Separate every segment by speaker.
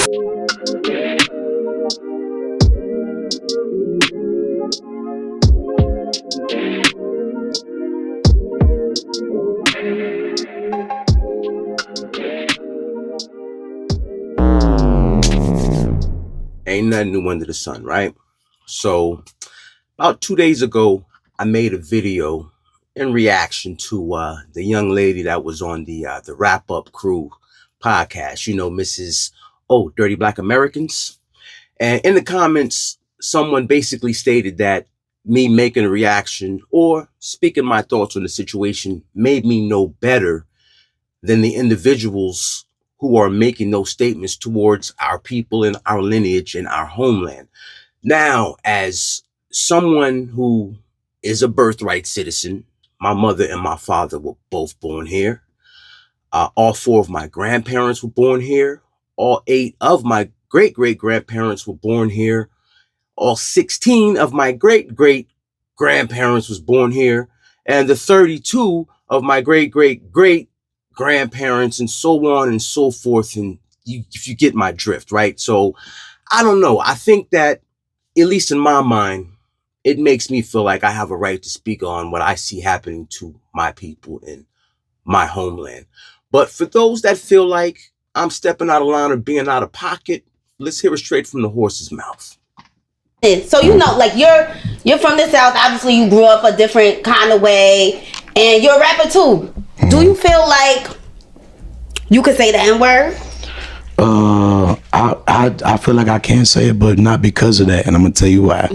Speaker 1: Ain't nothing new under the sun, right? So about 2 days ago, I made a video in reaction to the young lady that was on the Wrap Up Crew podcast. You know, Mrs. Dirty Black Americans. And in the comments, someone basically stated that me making a reaction or speaking my thoughts on the situation made me no better than the individuals who are making those statements towards our people and our lineage and our homeland. Now, as someone who is a birthright citizen, my mother and my father were both born here. All four of my grandparents were born here. All 8 of my great-great-grandparents were born here. All 16 of my great-great-grandparents was born here. And the 32 of my great-great-great-grandparents, and so on and so forth. And if you get my drift, right? So I don't know. I think that, at least in my mind, it makes me feel like I have a right to speak on what I see happening to my people in my homeland. But for those that feel like I'm stepping out of line or being out of pocket, let's hear it straight from the horse's mouth.
Speaker 2: So like you're from the South. Obviously, you grew up a different kind of way, and you're a rapper too. Do you feel like you could say the N-word?
Speaker 3: I feel like I can say it, but not because of that, and I'm gonna tell you why.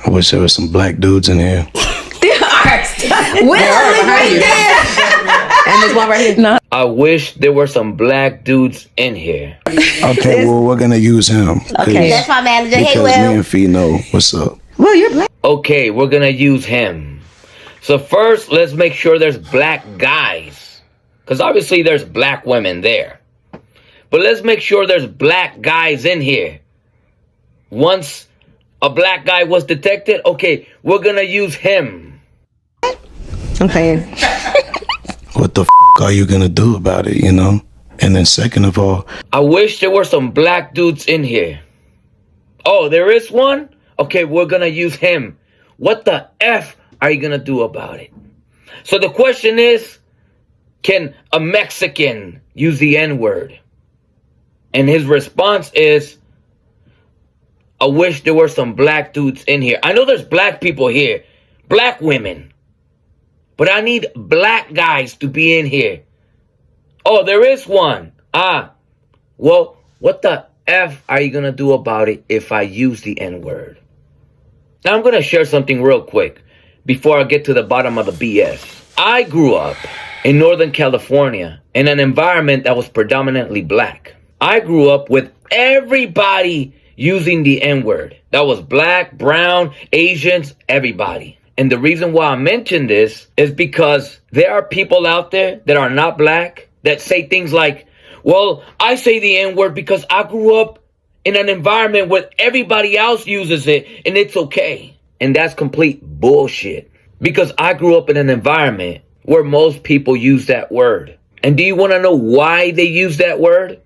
Speaker 3: I wish there was some black dudes in here.
Speaker 2: There are. Will right there. And there's one right here. No.
Speaker 4: I wish there were some black dudes in here.
Speaker 3: Okay, well, we're gonna use him.
Speaker 2: Okay, that's my manager. Hey, Will.
Speaker 3: Because me and Fee know what's up.
Speaker 2: Will, you're black.
Speaker 4: Okay, we're gonna use him. So first, let's make sure there's black guys. Because obviously there's black women there. But let's make sure there's black guys in here. Once a black guy was detected, okay, we're gonna use him.
Speaker 2: Okay.
Speaker 3: What the are you gonna do about it, you know? And then second of all,
Speaker 4: I wish there were some black dudes in here. Oh, there is one? Okay, we're gonna use him. What the F are you gonna do about it? So the question is, can a Mexican use the N-word? And his response is, I wish there were some black dudes in here. I know there's black people here, black women, but I need black guys to be in here. Oh, there is one. Well, what the F are you gonna do about it if I use the N-word? Now I'm gonna share something real quick before I get to the bottom of the BS. I grew up in Northern California in an environment that was predominantly black. I grew up with everybody using the N-word. That was black, brown, Asians, everybody. And the reason why I mention this is because there are people out there that are not black that say things like, well, I say the N-word because I grew up in an environment where everybody else uses it and it's okay. And that's complete bullshit. Because I grew up in an environment where most people use that word. And do you want to know why they use that word?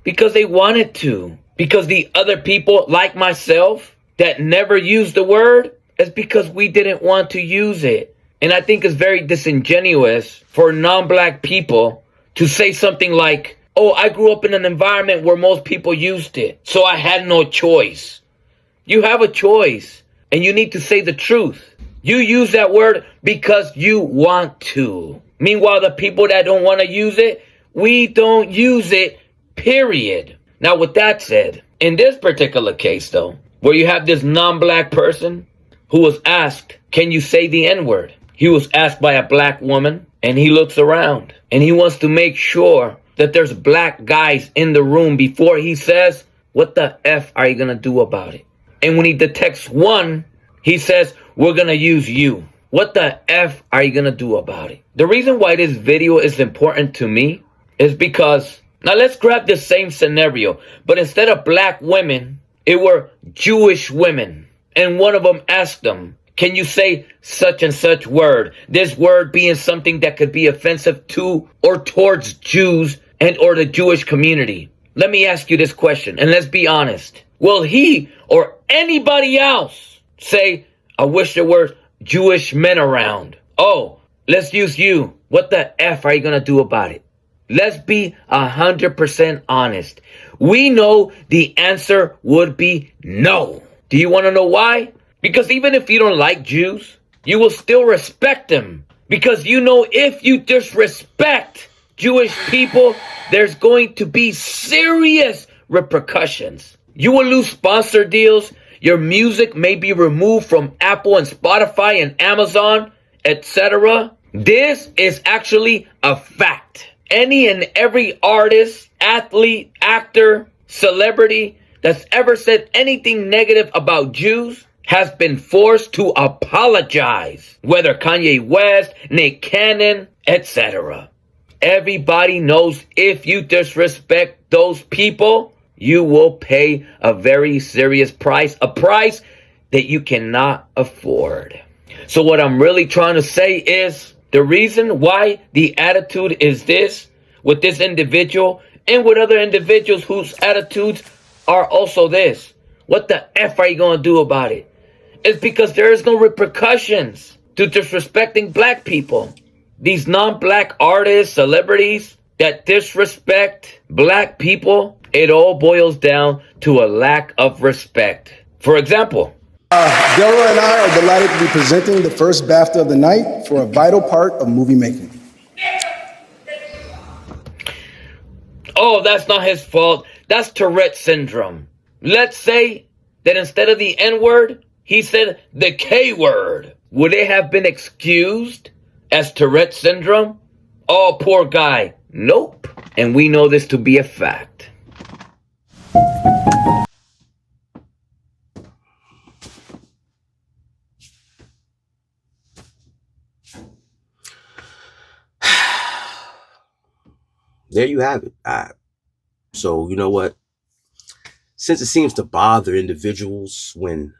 Speaker 4: Because they wanted to. Because the other people like myself that never used the word, is because we didn't want to use it. And I think it's very disingenuous for non-black people to say something like, oh, I grew up in an environment where most people used it, so I had no choice. You have a choice, and you need to say the truth. You use that word because you want to. Meanwhile, the people that don't want to use it, we don't use it, period. Now, with that said, in this particular case, though, where you have this non-black person who was asked, can you say the N-word? He was asked by a black woman, and he looks around, and he wants to make sure that there's black guys in the room before he says, what the F are you going to do about it? And when he detects one, he says, we're going to use you. What the F are you going to do about it? The reason why this video is important to me is because, now let's grab the same scenario, but instead of black women, it were Jewish women. And one of them asked them, Can you say such and such word? This word being something that could be offensive to or towards Jews and or the Jewish community. Let me ask you this question, and let's be honest. Will he or anybody else say, I wish there were Jewish men around? Oh, let's use you. What the F are you going to do about it? Let's be 100% honest. We know the answer would be no. Do you want to know why? Because even if you don't like Jews, you will still respect them. Because you know if you disrespect Jewish people, there's going to be serious repercussions. You will lose sponsor deals. Your music may be removed from Apple and Spotify and Amazon, etc. This is actually a fact. Any and every artist, athlete, actor, celebrity that's ever said anything negative about Jews has been forced to apologize. Whether Kanye West, Nick Cannon, etc. Everybody knows if you disrespect those people, you will pay a very serious price, a price that you cannot afford. So what I'm really trying to say is the reason why the attitude is this with this individual and with other individuals whose attitudes are also this. What the F are you going to do about it? It's because there is no repercussions to disrespecting black people. These non-black artists, celebrities that disrespect black people, it all boils down to a lack of respect. For example,
Speaker 5: Delroy and I are delighted to be presenting the first BAFTA of the night for a vital part of movie making.
Speaker 4: oh, that's not his fault. That's Tourette syndrome. Let's say that instead of the N-word, he said the K-word. Would it have been excused as Tourette syndrome? Oh, poor guy. Nope. And we know this to be a fact.
Speaker 1: There you have it. So, you know what? Since it seems to bother individuals when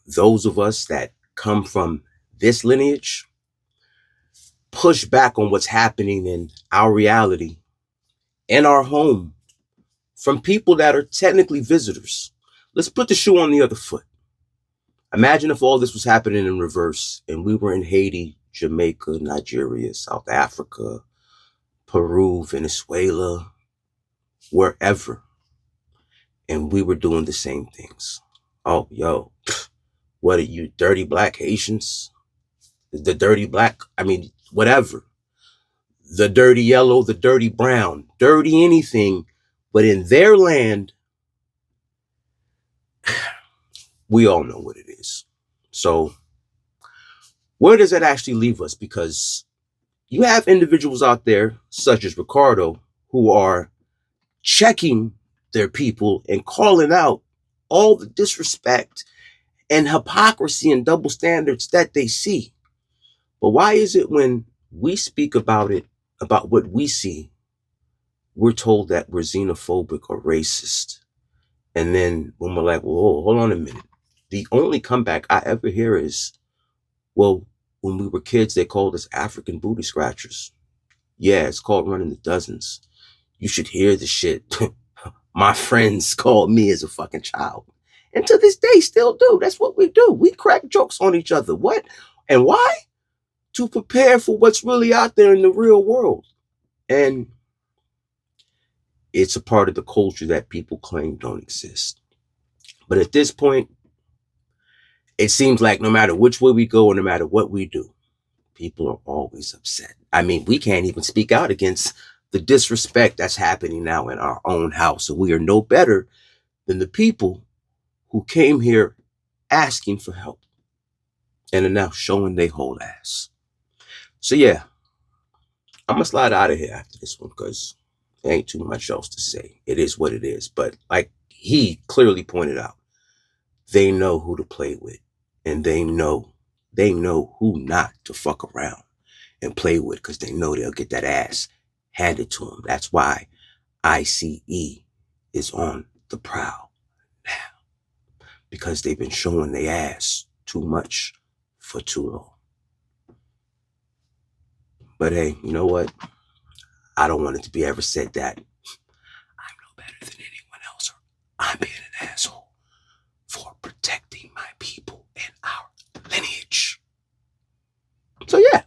Speaker 1: those of us that come from this lineage push back on what's happening in our reality, in our home, from people that are technically visitors, let's put the shoe on the other foot. Imagine if all this was happening in reverse and we were in Haiti, Jamaica, Nigeria, South Africa, Peru, Venezuela, wherever, and we were doing the same things. Oh, yo, what are you, dirty black Haitians? The dirty black, whatever. The dirty yellow, the dirty brown, dirty anything. But in their land, we all know what it is. So where does that actually leave us? Because you have individuals out there, such as Ricardo, who are checking their people and calling out all the disrespect and hypocrisy and double standards that they see. But why is it when we speak about it, about what we see, we're told that we're xenophobic or racist? And then when we're like, whoa, hold on a minute. The only comeback I ever hear is, well, when we were kids, they called us African booty scratchers. Yeah, it's called running the dozens. You should hear the shit my friends called me as a fucking child. And to this day still do. That's what we do. We crack jokes on each other. What? And why? To prepare for what's really out there in the real world. And it's a part of the culture that people claim don't exist. But at this point, it seems like no matter which way we go or no matter what we do, people are always upset. I mean, we can't even speak out against the disrespect that's happening now in our own house. And we are no better than the people who came here asking for help and are now showing they whole ass. So yeah, I'm gonna slide out of here after this one because there ain't too much else to say. It is what it is. But like he clearly pointed out, they know who to play with and they know who not to fuck around and play with because they know they'll get that ass handed to them. That's why ICE is on the prowl now, because they've been showing their ass too much for too long. But hey, you know what? I don't want it to be ever said that I'm no better than anyone else, or I'm being an asshole for protecting my people and our lineage. So yeah,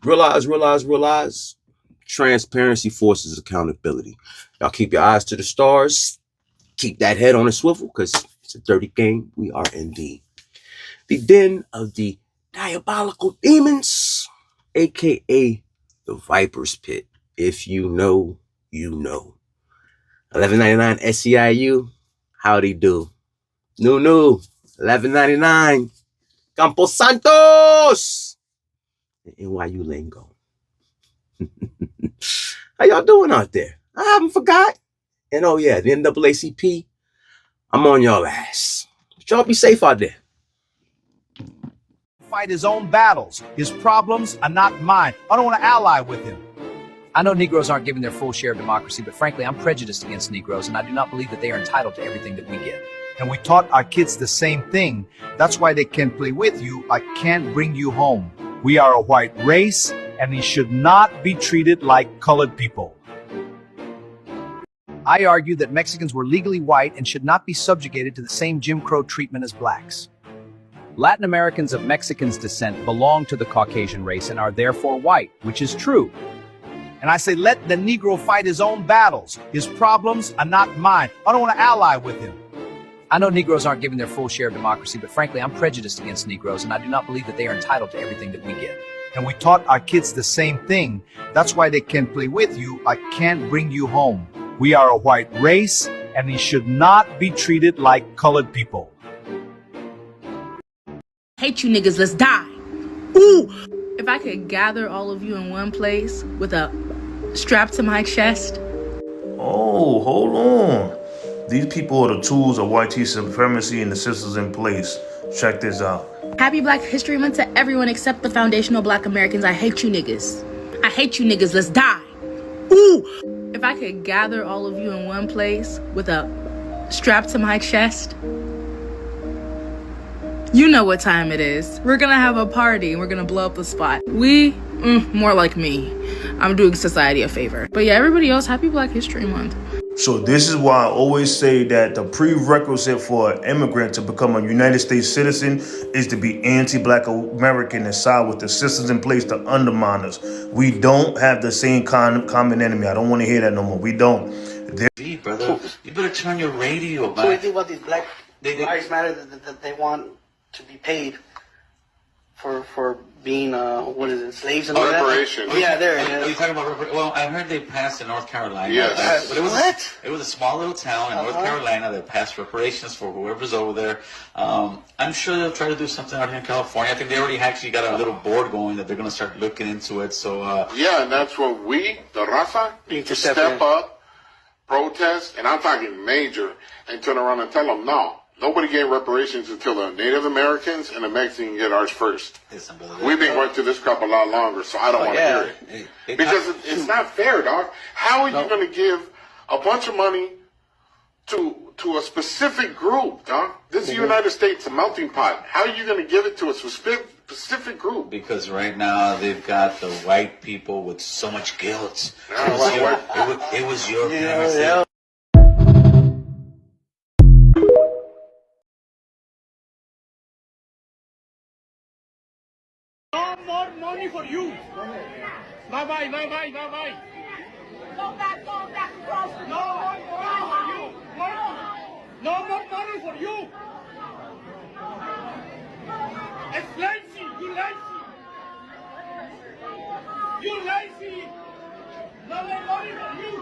Speaker 1: realize. Transparency forces accountability. Y'all keep your eyes to the stars. Keep that head on a swivel, because it's a dirty game. We are in the den of the diabolical demons, aka the Viper's Pit. If you know, you know. 11.99 SEIU. Howdy do. New. 11.99. Campos Santos. NYU lingo. How y'all doing out there? I haven't forgot. And oh yeah, the NAACP, I'm on y'all ass. But y'all be safe out there.
Speaker 6: Fight his own battles. His problems are not mine. I don't want to ally with him.
Speaker 7: I know Negroes aren't given their full share of democracy, but frankly, I'm prejudiced against Negroes, and I do not believe that they are entitled to everything that we get.
Speaker 6: And we taught our kids the same thing. That's why they can play with you. I can't bring you home. We are a white race, and we should not be treated like colored people. I argue that Mexicans were legally white and should not be subjugated to the same Jim Crow treatment as blacks. Latin Americans of Mexican descent belong to the Caucasian race and are therefore white, which is true. And I say, let the Negro fight his own battles. His problems are not mine. I don't want to ally with him.
Speaker 7: I know Negroes aren't given their full share of democracy, but frankly, I'm prejudiced against Negroes, and I do not believe that they are entitled to everything that we get.
Speaker 6: And we taught our kids the same thing. That's why they can play with you. I can't bring you home. We are a white race, and we should not be treated like colored people.
Speaker 8: Hate you niggas, let's die. Ooh! If I could gather all of you in one place with a strap to my chest.
Speaker 9: Oh, hold on. These people are the tools of white supremacy and the systems in place. Check this out.
Speaker 8: Happy Black History Month to everyone except the foundational Black Americans. I hate you niggas. I hate you niggas, let's die. Ooh! If I could gather all of you in one place with a strap to my chest. You know what time it is. We're gonna have a party and we're gonna blow up the spot. More like me. I'm doing society a favor. But yeah, everybody else, happy Black History Month.
Speaker 9: So this is why I always say that the prerequisite for an immigrant to become a United States citizen is to be anti-Black American and side with the systems in place to undermine us. We don't have the same common enemy. I don't want to hear that no more. We don't.
Speaker 10: Brother, you better turn your radio back.
Speaker 11: So we think about these Black Lives Matter that they want to be paid for being slaves and all that.
Speaker 10: Reparations.
Speaker 11: Yeah, there.
Speaker 10: Are you talking about reparations? Well, I heard they passed in North Carolina.
Speaker 11: Yes.
Speaker 10: But it was a small little town in North Carolina that passed reparations for whoever's over there. I'm sure they'll try to do something out here in California. I think they already actually got a little board going that they're going to start looking into it. So
Speaker 12: yeah, and that's what we, the Raza, need to step up, protest, and I'm talking major, and turn around and tell them no. Nobody gave reparations until the Native Americans and the Mexicans get ours first. We've been going through this crap a lot longer, so I don't want to hear it. Because it's not fair, dog. How are you going to give a bunch of money to a specific group, dog? This is the United States, a melting pot. How are you going to give it to a specific group?
Speaker 10: Because right now they've got the white people with so much guilt. It was your parents.
Speaker 11: Yeah.
Speaker 6: No more money for you. Bye-bye. Go back across. No more money for you. No more money for you. It's lazy. You lazy. No more money for you.